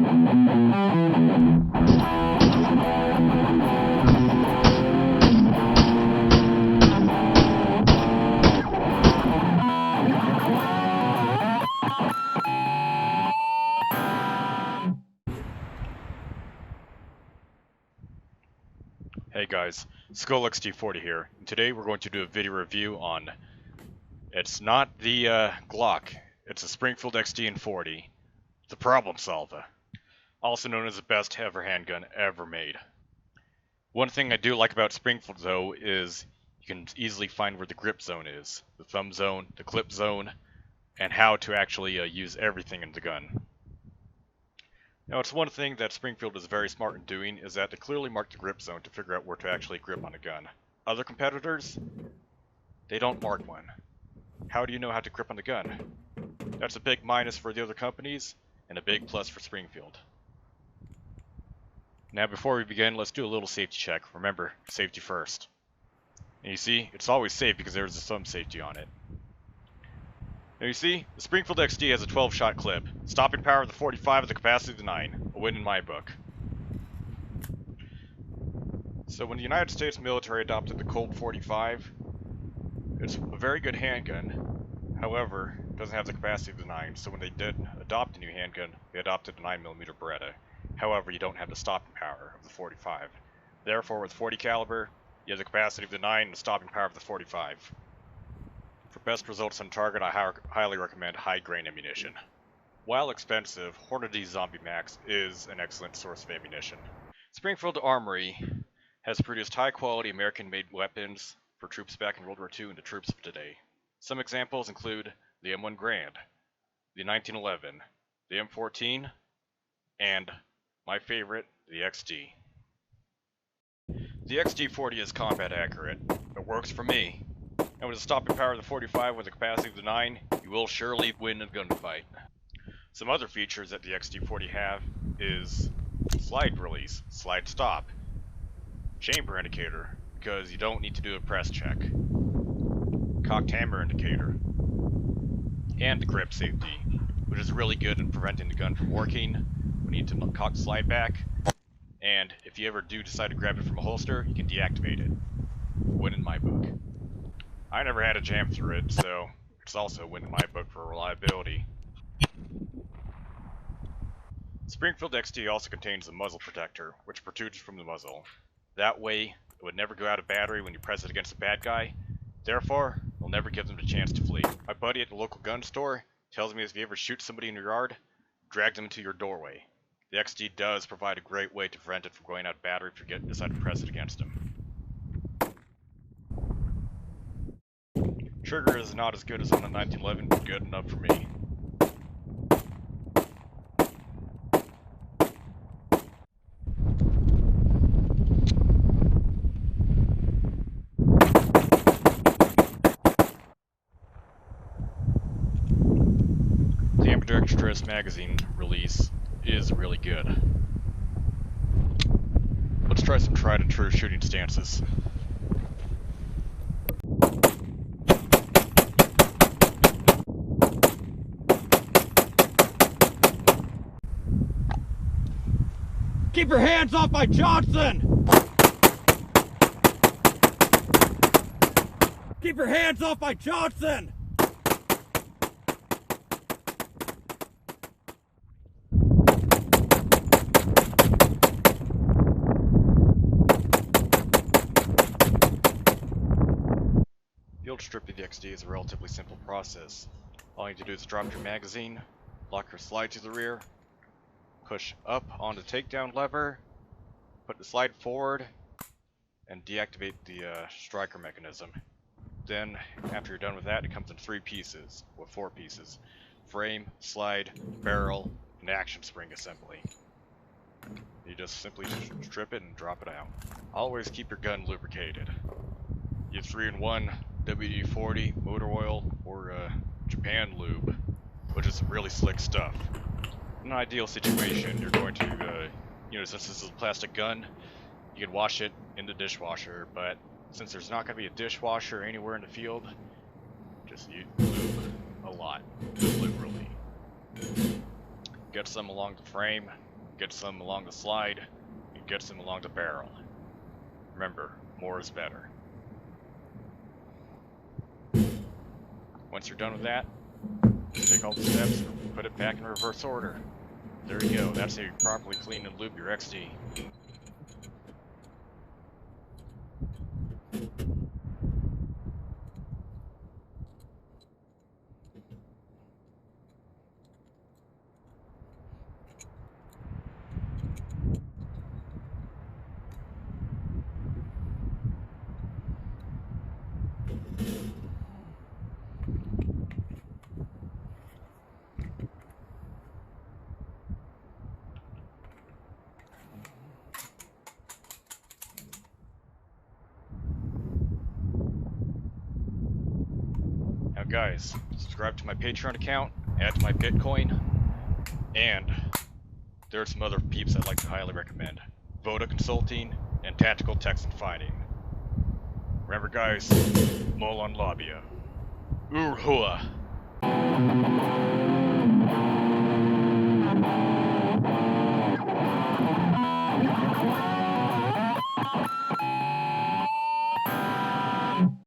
Hey guys, SkullXD40 here, and today we're going to do a video review on, it's not the Glock, it's a Springfield XD-40, the problem solver, also known as the best ever handgun ever made. One thing I do like about Springfield though is you can easily find where the grip zone is, the thumb zone, the clip zone, and how to actually use everything in the gun. Now, it's one thing that Springfield is very smart in doing is that they clearly mark the grip zone to figure out where to actually grip on a gun. Other competitors, they don't mark one. How do you know how to grip on the gun? That's a big minus for the other companies, and a big plus for Springfield. Now, before we begin, let's do a little safety check. Remember, safety first. And you see, it's always safe because there's some safety on it. Now you see, the Springfield XD has a 12-shot clip. Stopping power of the 45 with the capacity of the 9. A win in my book. So when the United States military adopted the Colt 45, it's a very good handgun. However, it doesn't have the capacity of the 9, so when they did adopt a new handgun, they adopted the 9mm Beretta. However, you don't have the stopping power of the 45. Therefore, with 40 caliber, you have the capacity of the 9 and the stopping power of the 45. For best results on target, I highly recommend high-grain ammunition. While expensive, Hornady Zombie Max is an excellent source of ammunition. Springfield Armory has produced high-quality American-made weapons for troops back in World War II and the troops of today. Some examples include the M1 Garand, the 1911, the M14, and my favorite, the XD. The XD-40 is combat accurate. It works for me. And with the stopping power of the 45 with the capacity of the 9, you will surely win a gunfight. Some other features that the XD-40 have is slide release, slide stop, chamber indicator, because you don't need to do a press check, cocked hammer indicator, and the grip safety, which is really good in preventing the gun from working. We need to cock slide back, and if you ever do decide to grab it from a holster, you can deactivate it. Win in my book. I never had a jam through it, so it's also a win in my book for reliability. Springfield XD also contains a muzzle protector, which protrudes from the muzzle. That way, it would never go out of battery when you press it against a bad guy. Therefore, it'll never give them the chance to flee. My buddy at the local gun store tells me if you ever shoot somebody in your yard, drag them into your doorway. The XD does provide a great way to prevent it from going out of battery if you decide to press it against them. Trigger is not as good as on the 1911, but good enough for me. The ambidextrous magazine release is really good. Let's try some tried and true shooting stances. Keep your hands off my Johnson! Keep your hands off my Johnson! Field stripping the XD is a relatively simple process. All you need to do is drop your magazine, lock your slide to the rear, push up on the takedown lever, put the slide forward, and deactivate the striker mechanism. Then, after you're done with that, it comes in 3 pieces, or 4 pieces. Frame, slide, barrel, and action spring assembly. You just simply strip it and drop it out. Always keep your gun lubricated. Use 3-in-1 WD-40, motor oil, or Japan lube, which is really slick stuff. In an ideal situation, you're going to, since this is a plastic gun, you can wash it in the dishwasher, but since there's not going to be a dishwasher anywhere in the field, just use lube a lot, liberally. Get some along the frame, get some along the slide, and get some along the barrel. Remember, more is better. Once you're done with that, take all the steps and put it back in reverse order. There you go, that's how you properly clean and lube your XD. Now guys, subscribe to my Patreon account, add to my Bitcoin, and there are some other peeps I'd like to highly recommend. Voda Consulting and Tactical Texan Fighting. Remember guys, Molon Labia. Urhua.